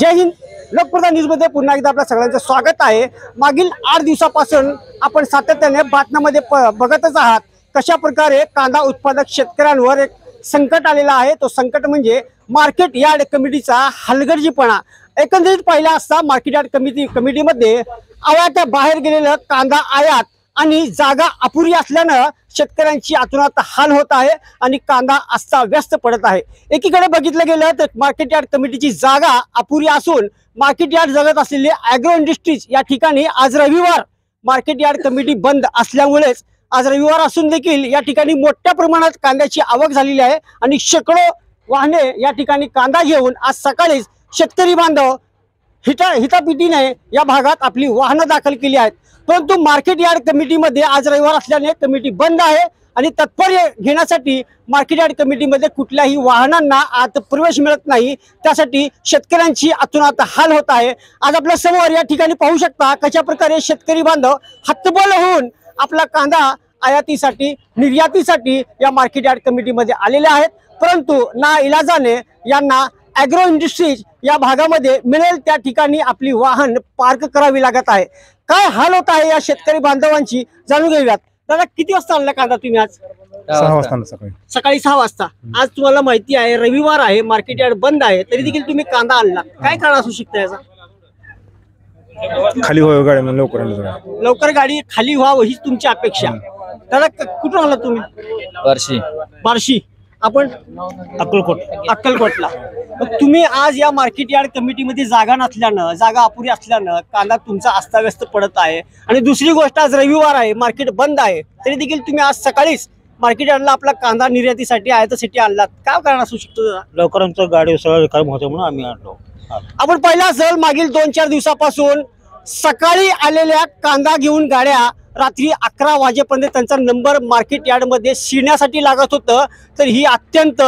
जय हिंद. लोकप्रधान न्यूजमध्ये पुन्हा एकदा आपल्या सगळ्यांचं स्वागत आहे. मागील 8 दिवसापासून आपण सातत्याने बातम्यांमध्ये बघतच आहात कशा प्रकारे कांदा उत्पादक शेतकऱ्यांवर एक संकट आलेला आहे. तो संकट म्हणजे मार्केट यार्ड कमिटीचा हलगर्जीपणा. एकंदरीत पाहिला असता मार्केट यार्ड कमिटीमध्ये आवाक्या बाहेर गेलेलं कांदा आयात आणि जागा अपुरी असल्यानं शेतकऱ्यांची आतुरात हाल होत आहे आणि कांदा अस्ताव्यस्त पडत आहे. एकीकडे बघितलं गेलं तर मार्केट यार्ड कमिटीची जागा अपुरी असून मार्केट यार्ड जगत असलेले ॲग्रो इंडस्ट्रीज या ठिकाणी आज रविवार मार्केट यार्ड कमिटी बंद असल्यामुळेच आज रविवार असून देखील या ठिकाणी मोठ्या प्रमाणात कांद्याची आवक झालेली आहे आणि शेकडो वाहने या ठिकाणी कांदा घेऊन आज सकाळीच शेतकरी बांधव हितापिटीने या भागात आपली वाहनं दाखल केली आहेत. परंतु मार्केट यार्ड कमिटीमध्ये आज रविवार असल्याने कमिटी बंद आहे आणि तात्पर्य घेण्यासाठी मार्केट यार्ड कमिटीमध्ये कुठल्याही वाहनांना आत प्रवेश मिळत नाही. त्यासाठी शेतकऱ्यांची अतोनात हाल होत आहे. आज आपल्या समोर या ठिकाणी पाहू शकता कशा प्रकारे शेतकरी बांधव हतबल होऊन आपला कांदा आयातीसाठी निर्यातीसाठी या मार्केट यार्ड कमिटीमध्ये आलेले आहेत. परंतु ना इलाजाने यांना ॲग्रो इंडस्ट्रीज या भागामध्ये मिळेल त्या ठिकाणी आपली वाहन पार्क करावी लागत आहे. काय हाल होत आहे या शेतकरी बांधवांची जाणून घेऊयात. दादा, किती वाजता आणला कांदा तुम्ही आज? 6 वाजता. सकाळी 6 वाजता. आज तुम्हाला माहिती आहे रविवार आहे, मार्केट यार्ड बंद आहे, तरी देखील तुम्ही कांदा आणला. काय कारण असू शकतं याचा? खाली होय गाडी लवकर गाडी खाली व्हावं हीच तुमची अपेक्षा. दादा, कुठून आला तुम्ही? बार्शी. आपण अक्कलकोटला. तुम्ही आज या मार्केट यार्ड कमिटीमध्ये जागा नसल्यानं, जागा अपुरी असल्यानं कांदा तुमचा अस्ताव्यस्त पडत आहे आणि दुसरी गोष्ट आज रविवार आहे, मार्केट बंद आहे, तरी देखील तुम्ही आज सकाळीच मार्केट यार्डला आपला कांदा निर्यातीसाठी आयातीसाठी आणलात. काय कारण असू शकतो? लवकर आमचं गाडी सगळं काम होते म्हणून आम्ही आणलो. आपण पाहिलं असेल मागील 2-4 दिवसापासून सकाळी आलेल्या कांदा घेऊन गाड्या रात्री 11 वाजेपर्यंत त्यांचा नंबर मार्केट यार्डमध्ये शिरण्यासाठी लागत होतं. तर ही अत्यंत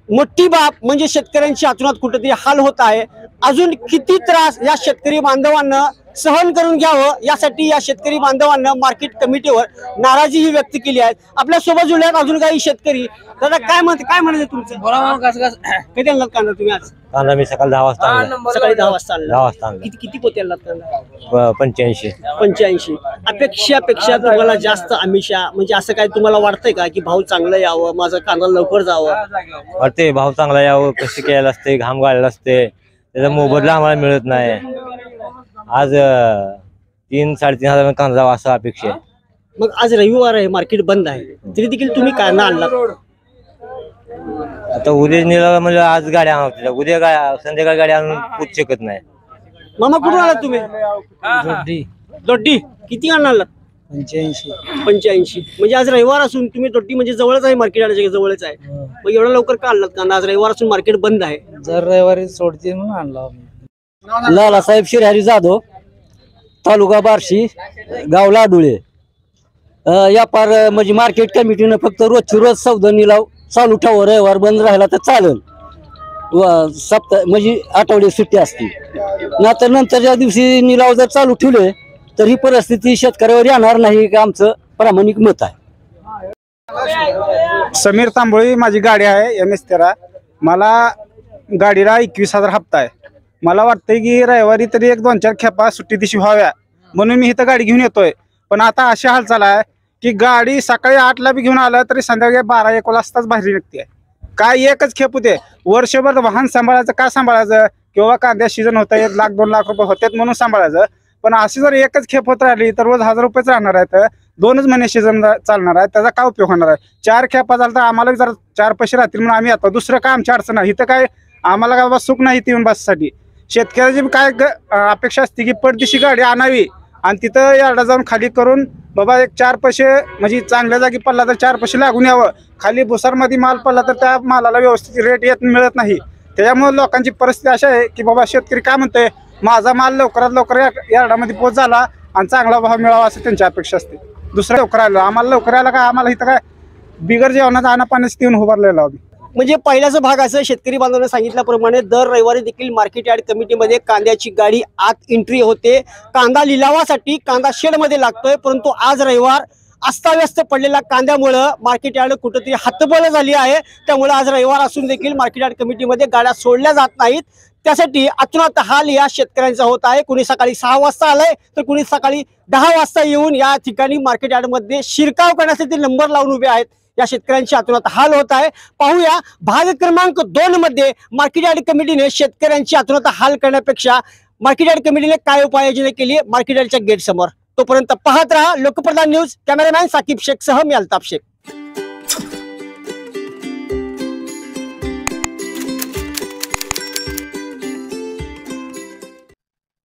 मोठी बाब म्हणजे शेतकऱ्यांची आतुरात कुठेतरी हाल होत आहे. अजून किती त्रास या शेतकरी बांधवांना सहन करून घ्यावं यासाठी या शेतकरी बांधवांना मार्केट कमिटीवर नाराजी ही व्यक्त केली आहे. आपल्या सोबत जुळल्यात अजून काही शेतकरी. दादा, काय म्हणायचं तुमचं? कधी आणलात कांदा तुम्ही आज? कांदा मी सकाळी 10 वाजता आणला. सकाळी 10 वाजता आणला. 10 वाजता आणला. किती पोते आणलात कांदा? 85. अपेक्षापेक्षा तुम्हाला जास्त आमिषा म्हणजे असं काय तुम्हाला वाटतंय का की भाव चांगलं यावं, माझं कांदा लवकर जावं? वाटते भाव चांगला यावं, कष्ट केलेला असते, घाम गाळलेला असते, त्याचा मोबदला आम्हाला मिळत नाही. आज 3-3.5 हजार कांदा जावा असं अपेक्षा आहे. मग आज रविवार आहे, मार्केट बंद आहे, तरी देखील तुम्ही कांदा आणला. आता उद्या निघाला म्हणजे आज गाड्या आणतात, उद्या संध्याकाळी गाडी आणून पोच शकत नाही. मामा, कुठून आला तुम्ही? दोड्डी. किती आणला? 85. म्हणजे आज रविवार असून तुम्ही दोड्डी म्हणजे जवळच आहे, मार्केट यार्डच्या जवळच आहे. मग एवढा लवकर का आणलात कांदा? आज रविवार असून मार्केट बंद आहे. जर रविवारी सोडते म्हणून आणला. लालासाहेब शिरहरी जाधव, तालुका बार्शी, गाव लाडुळे. व्यापार म्हणजे मार्केट कमिटीनं फक्त रोजची रोज सौदा निलाव चालू ठेवा, रविवार बंद राहिला तर चालेल. सप्ताह म्हणजे आठवडे सुट्टी असते. नंतरच्या दिवशी निलाव जर चालू ठेवले तर ही परिस्थिती शेतकऱ्यावर येणार नाही का, आमचं प्रामाणिक मत आहे. समीर तांबोळी माझी गाडी आहे MS13. मला गाडीला 21,000 हप्ता आहे. मला वाटतंय की रविवारी तरी 1-2-4 खेपा सुट्टी दिवशी व्हाव्या म्हणून मी इथं गाडी घेऊन येतोय. पण आता अशी हालचाल आहे की गाडी सकाळी 8ला बी घेऊन आलं तरी संध्याकाळी 12-1 वाजताच बाहेर निघते. काय एकच खेप होते. वर्षभर वाहन सांभाळायचं का सांभाळायचं? किंवा कांद्या सीझन होता, 1 लाख 2 लाख रुपये होतात म्हणून सांभाळायचं. पण अशी जर एकच खेप होत राहिली तर रोज 1000 रुपयेच राहणार आहे. तर 2च महिने सीझन चालणार आहे, त्याचा काय उपयोग होणार आहे? 4 खेपा झाला तर आम्हाला जर 4 पैसे राहतील म्हणून आम्ही येतो. दुसरं काय आमची अडचण आहे इथं? काय आम्हाला काय बाबा सुख नाही येऊन बससाठी. शेतकऱ्याची काय अपेक्षा असते की पडदिशी गाडी आणावी आणि तिथं यार्डात जाऊन खाली करून बाबा 1 4 पैसे म्हणजे चांगल्या जागी पडला तर 4 पैसे लागून यावं. खाली भुसारमध्ये माल पडला तर त्या मालाला व्यवस्थित रेट मिळत नाही. त्याच्यामुळे लोकांची परिस्थिती अशी आहे की बाबा शेतकरी काय म्हणतोय, माझा माल लवकरात लवकर यार्डामध्ये पोच झाला आणि चांगला भाव मिळावा असं त्यांची अपेक्षा असते. दुसरं लवकर आलं, आम्हाला लवकर आलं का आम्हाला इथं काय बिगर जेवणाचा पाण्याचं येऊन उभारलेला आम्ही. म्हणजे पहिल्याचा भाग असं शेतकरी बांधवांना सांगितल्याप्रमाणे दर रविवारी देखील मार्केट यार्ड कमिटीमध्ये कांद्याची गाडी आत एंट्री होते. कांदा लिलावासाठी कांदा शेडमध्ये लागतोय. परंतु आज रविवार अस्ताव्यस्त पडलेल्या कांद्यामुळं मार्केट यार्ड कुठेतरी हतबल झाली आहे. त्यामुळे आज रविवार असून देखील मार्केट यार्ड कमिटीमध्ये गाड्या सोडल्या जात नाहीत. त्यासाठी अतोनात हाल या शेतकऱ्यांचा होत आहे. कुणी सकाळी 6 वाजता आलंय तर कुणी सकाळी 10 वाजता येऊन या ठिकाणी मार्केट यार्डमध्ये शिरकाव करण्यासाठी नंबर लावून उभे आहेत. या शेतकऱ्यांची अतोनात हाल होत आहे. पाहूया भाग क्रमांक 2 मध्ये मार्केट यार्ड कमिटीने शेतकऱ्यांची अतोनात हाल करण्यापेक्षा मार्केट यार्ड कमिटीने काय उपाययोजना केली मार्केट यार्डच्या गेट समोर. तोपर्यंत पाहत रहा लोकप्रधान न्यूज. कॅमेरामॅन साकीब शेख सह मी अल्ताफ शेख.